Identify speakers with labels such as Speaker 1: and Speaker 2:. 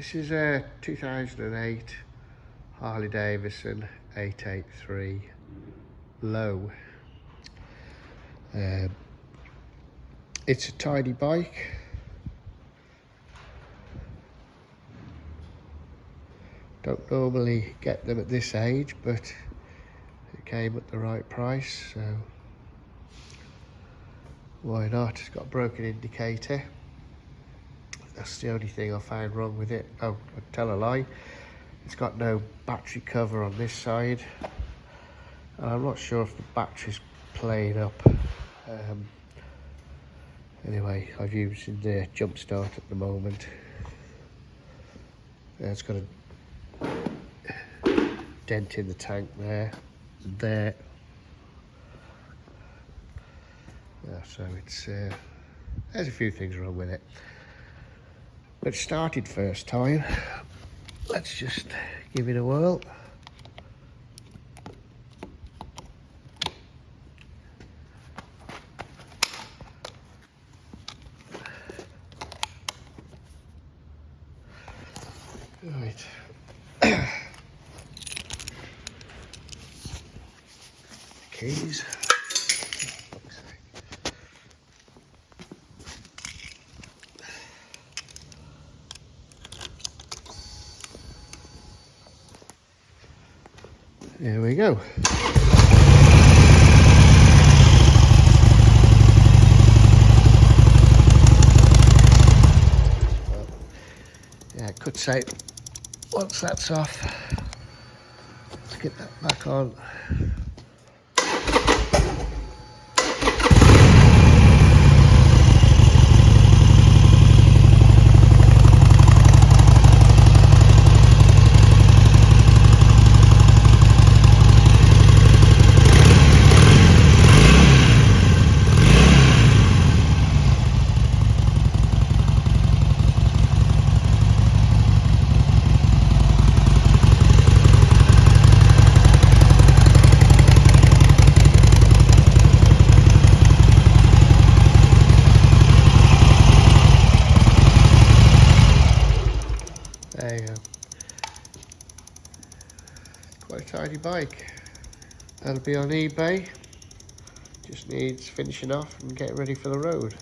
Speaker 1: This is a 2008 Harley Davidson 883 Low. It's a tiny bike. Don't normally get them at this age, but it came at the right price, so why not? It's got a broken indicator. That's the only thing I found wrong with it. Oh, I tell a lie. It's got no battery cover on this side. And I'm not sure if the battery's playing up. Anyway, I've used the jump start at the moment. It's got a dent in the tank there, and there. Yeah, so it's there's a few things wrong with it. But it started first time. Let's just give it a whirl. Right. Keys. There we go. Yeah, I could say once that's off, let's get that back on. There you go. Quite a tidy bike. That'll be on eBay. Just needs finishing off and getting ready for the road.